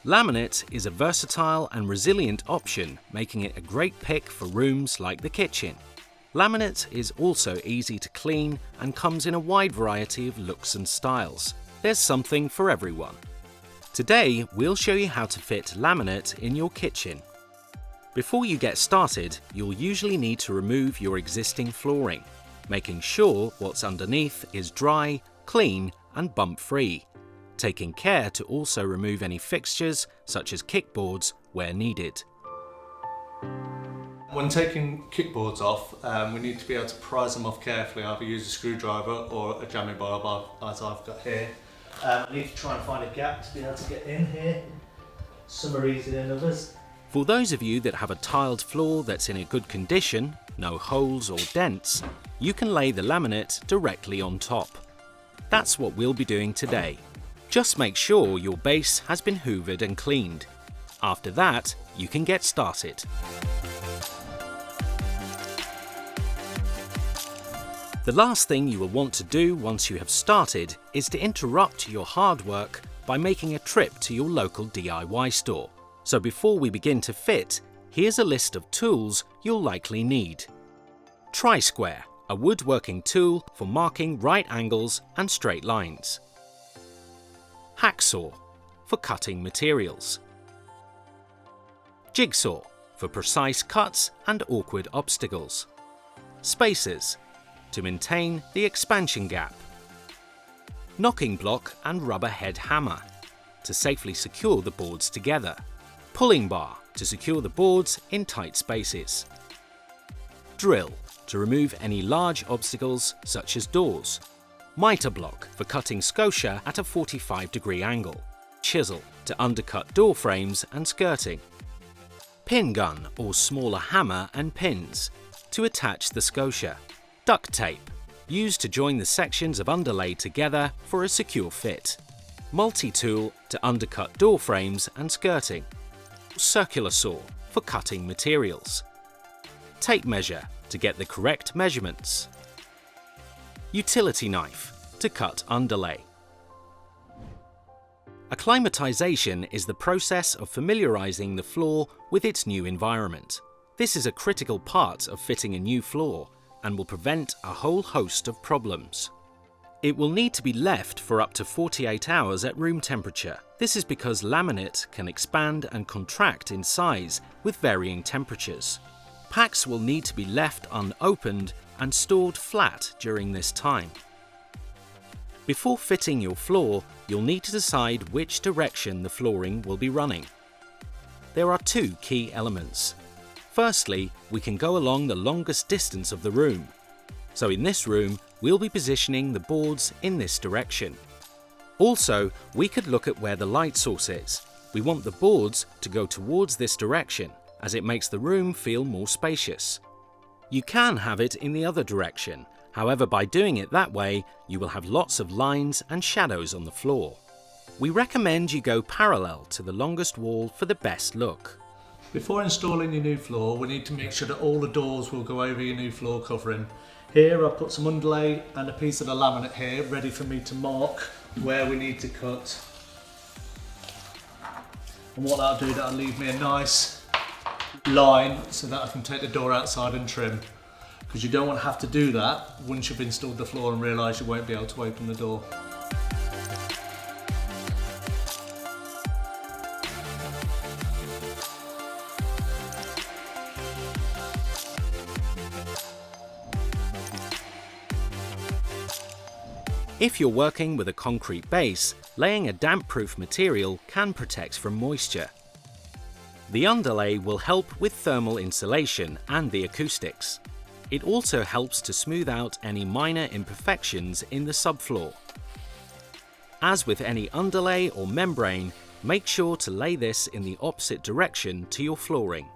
Laminate is a versatile and resilient option, making it a great pick for rooms like the kitchen. Laminate is also easy to clean and comes in a wide variety of looks and styles. There's something for everyone. Today, we'll show you how to fit laminate in your kitchen. Before you get started, you'll usually need to remove your existing flooring, making sure what's underneath is dry, clean and bump-free, taking care to also remove any fixtures such as kickboards where needed. When taking kickboards off, we need to be able to prise them off carefully, either use a screwdriver or a jamming bar as I've got here. I need to try and find a gap to be able to get in here. Some are easier than others. For those of you that have a tiled floor that's in a good condition, no holes or dents, you can lay the laminate directly on top. That's what we'll be doing today. Just make sure your base has been hoovered and cleaned. After that, you can get started. The last thing you will want to do once you have started is to interrupt your hard work by making a trip to your local DIY store. So before we begin to fit, here's a list of tools you'll likely need. Tri-square, a woodworking tool for marking right angles and straight lines. Hacksaw, for cutting materials. Jigsaw, for precise cuts and awkward obstacles. Spacers, to maintain the expansion gap. Knocking block and rubber head hammer, to safely secure the boards together. Pulling bar, to secure the boards in tight spaces. Drill, to remove any large obstacles such as doors. Mitre block, for cutting scotia at a 45-degree angle. Chisel, to undercut door frames and skirting. Pin gun or smaller hammer and pins, to attach the scotia. Duct tape, used to join the sections of underlay together for a secure fit. Multi-tool, to undercut door frames and skirting. Circular saw, for cutting materials. Tape measure, to get the correct measurements. Utility knife, to cut underlay. Acclimatization is the process of familiarizing the floor with its new environment. This is a critical part of fitting a new floor and will prevent a whole host of problems. It will need to be left for up to 48 hours at room temperature. This is because laminate can expand and contract in size with varying temperatures. Packs will need to be left unopened and stored flat during this time. Before fitting your floor, you'll need to decide which direction the flooring will be running. There are two key elements. Firstly, we can go along the longest distance of the room. So in this room, we'll be positioning the boards in this direction. Also, we could look at where the light source is. We want the boards to go towards this direction, as it makes the room feel more spacious. You can have it in the other direction. However, by doing it that way, you will have lots of lines and shadows on the floor. We recommend you go parallel to the longest wall for the best look. Before installing your new floor, we need to make sure that all the doors will go over your new floor covering. Here I've put some underlay and a piece of the laminate here ready for me to mark where we need to cut. And what that'll do, that'll leave me a nice line so that I can take the door outside and trim. Because you don't want to have to do that once you've installed the floor and realise you won't be able to open the door. If you're working with a concrete base, laying a damp-proof material can protect from moisture. The underlay will help with thermal insulation and the acoustics. It also helps to smooth out any minor imperfections in the subfloor. As with any underlay or membrane, make sure to lay this in the opposite direction to your flooring.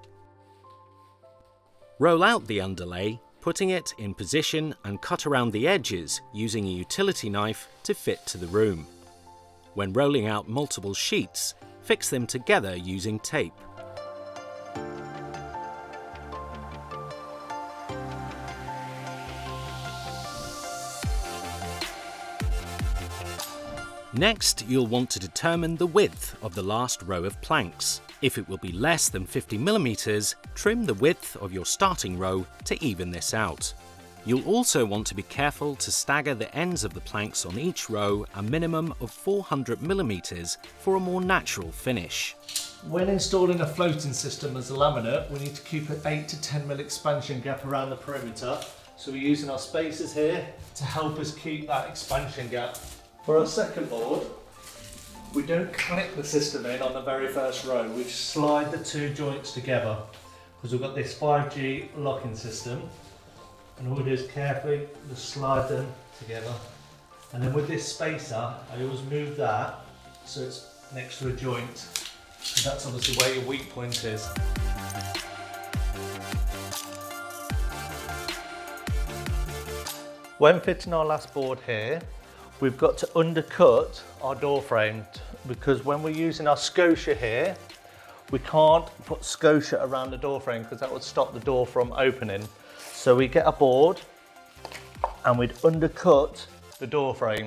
Roll out the underlay, putting it in position and cut around the edges using a utility knife to fit to the room. When rolling out multiple sheets, fix them together using tape. Next, you'll want to determine the width of the last row of planks. If it will be less than 50mm, trim the width of your starting row to even this out. You'll also want to be careful to stagger the ends of the planks on each row a minimum of 400mm for a more natural finish. When installing a floating system as a laminate, we need to keep an 8 to 10mm expansion gap around the perimeter. So we're using our spacers here to help us keep that expansion gap. For our second board, we don't clip the system in on the very first row, we slide the two joints together because we've got this 5G locking system, and all we do is carefully just slide them together, and then with this spacer I always move that so it's next to a joint, and that's obviously where your weak point is. When fitting our last board here, we've got to undercut our door frame because when we're using our scotia here, we can't put scotia around the door frame because that would stop the door from opening. So we get a board and we'd undercut the door frame.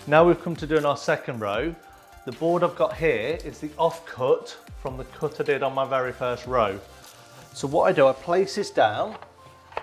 Now we've come to doing our second row. The board I've got here is the offcut from the cut I did on my very first row. So what I do, I place this down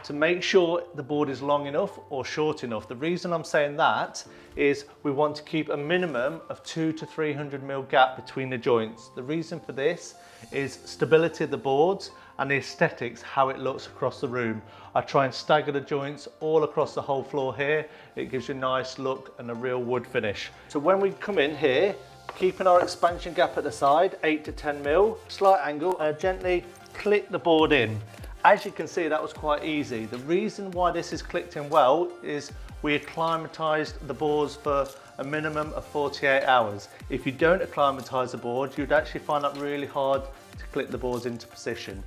to make sure the board is long enough or short enough. The reason I'm saying that is we want to keep a minimum of 200 to 300mm gap between the joints. The reason for this is stability of the boards and the aesthetics, how it looks across the room. I try and stagger the joints all across the whole floor here. It gives you a nice look and a real wood finish. So when we come in here, keeping our expansion gap at the side, 8 to 10mm, slight angle, and gently click the board in. As you can see, that was quite easy. The reason why this is clicked in well is we acclimatized the boards for a minimum of 48 hours. If you don't acclimatise the board, you'd actually find that really hard to click the boards into position.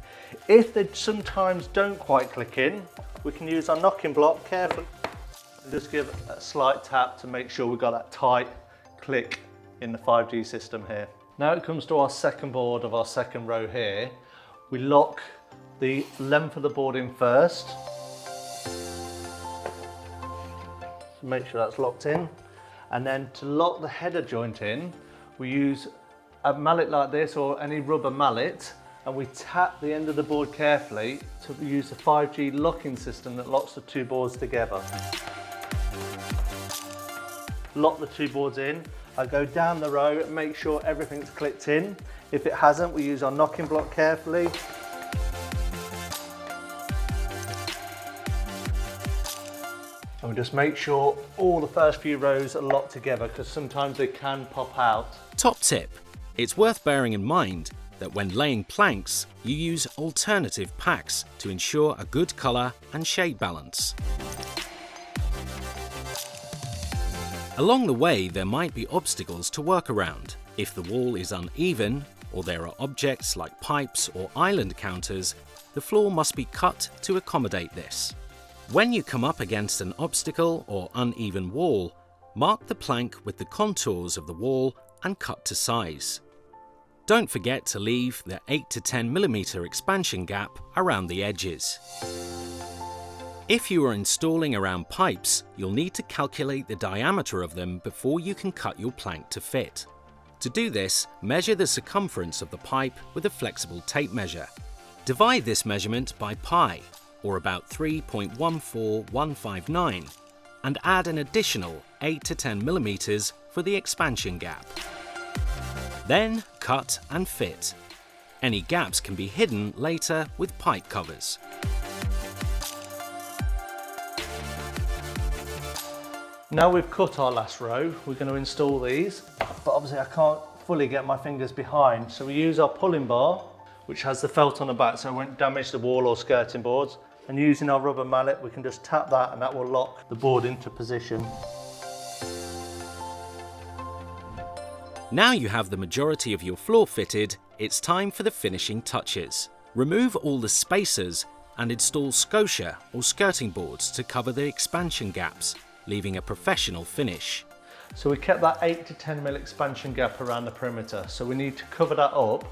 If they sometimes don't quite click in, we can use our knocking block carefully and just give a slight tap to make sure we've got that tight click in the 5G system here. Now it comes to our second board of our second row here. We lock the length of the board in first. So make sure that's locked in. And then to lock the header joint in, we use a mallet like this or any rubber mallet, and we tap the end of the board carefully to use the 5G locking system that locks the two boards together. Lock the two boards in. I go down the row and make sure everything's clicked in. If it hasn't, we use our knocking block carefully. And we just make sure all the first few rows are locked together because sometimes they can pop out. Top tip: it's worth bearing in mind that when laying planks, you use alternative packs to ensure a good colour and shade balance. Along the way, there might be obstacles to work around. If the wall is uneven, or there are objects like pipes or island counters, the floor must be cut to accommodate this. When you come up against an obstacle or uneven wall, mark the plank with the contours of the wall and cut to size. Don't forget to leave the 8 to 10mm expansion gap around the edges. If you are installing around pipes, you'll need to calculate the diameter of them before you can cut your plank to fit. To do this, measure the circumference of the pipe with a flexible tape measure. Divide this measurement by pi, or about 3.14159, and add an additional 8 to 10mm for the expansion gap. Then cut and fit. Any gaps can be hidden later with pipe covers. Now we've cut our last row, we're going to install these, but obviously I can't fully get my fingers behind, so we use our pulling bar, which has the felt on the back so it won't damage the wall or skirting boards, and using our rubber mallet we can just tap that and that will lock the board into position. Now you have the majority of your floor fitted, it's time for the finishing touches. Remove all the spacers and install scotia or skirting boards to cover the expansion gaps, leaving a professional finish. So we kept that 8 to 10 mil expansion gap around the perimeter. So we need to cover that up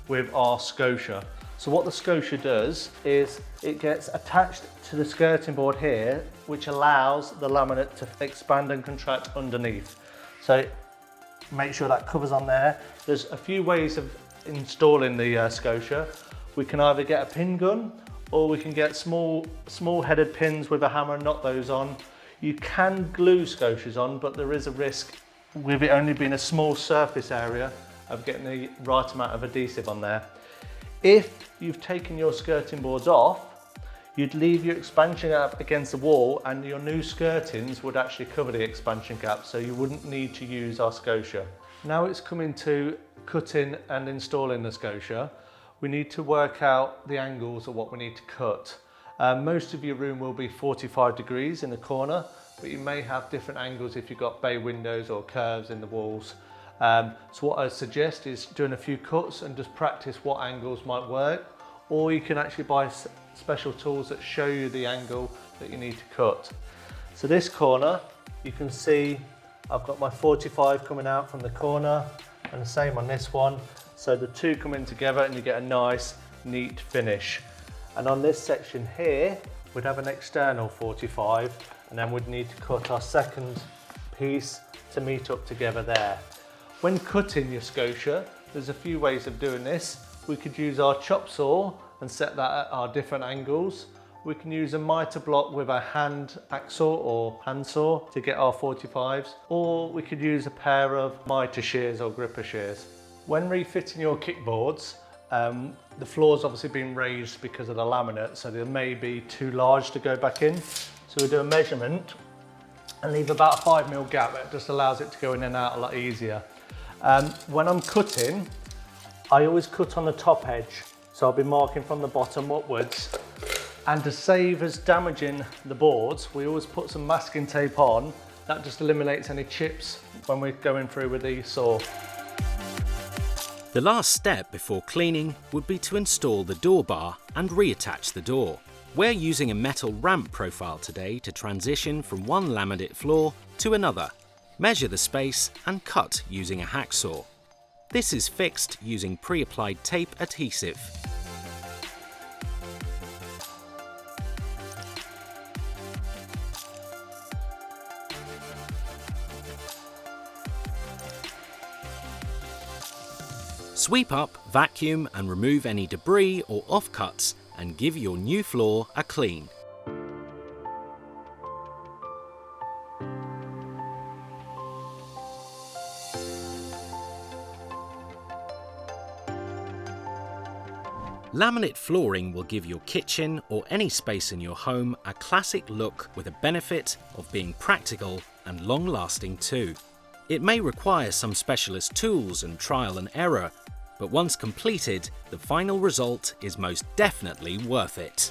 with our scotia. So what the scotia does is it gets attached to the skirting board here, which allows the laminate to expand and contract underneath. So make sure that covers on there. There's a few ways of installing the scotia. We can either get a pin gun, or we can get small headed pins with a hammer and knock those on. You can glue scotias on, but there is a risk with it only being a small surface area of getting the right amount of adhesive on there. If you've taken your skirting boards off, you'd leave your expansion gap against the wall and your new skirtings would actually cover the expansion gap, so you wouldn't need to use our scotia. Now it's coming to cutting and installing the scotia. We need to work out the angles of what we need to cut. Most of your room will be 45 degrees in the corner, but you may have different angles if you've got bay windows or curves in the walls. So what I suggest is doing a few cuts and just practice what angles might work, or you can actually buy special tools that show you the angle that you need to cut. So this corner, you can see I've got my 45 coming out from the corner, and the same on this one. So the two come in together and you get a nice, neat finish. And on this section here, we'd have an external 45, and then we'd need to cut our second piece to meet up together there. When cutting your scotia, there's a few ways of doing this. We could use our chop saw and set that at our different angles. We can use a mitre block with a hand hacksaw or handsaw to get our 45s, or we could use a pair of mitre shears or gripper shears. When refitting your kickboards, the floor's obviously been raised because of the laminate, so they may be too large to go back in. So we'll do a measurement and leave about a 5 mil gap. That just allows it to go in and out a lot easier. When I'm cutting, I always cut on the top edge. So I'll be marking from the bottom upwards. And to save us damaging the boards, we always put some masking tape on. That just eliminates any chips when we're going through with the saw. The last step before cleaning would be to install the door bar and reattach the door. We're using a metal ramp profile today to transition from one laminate floor to another. Measure the space and cut using a hacksaw. This is fixed using pre-applied tape adhesive. Sweep up, vacuum and remove any debris or offcuts and give your new floor a clean. Laminate flooring will give your kitchen or any space in your home a classic look with a benefit of being practical and long-lasting too. It may require some specialist tools and trial and error, but once completed, the final result is most definitely worth it.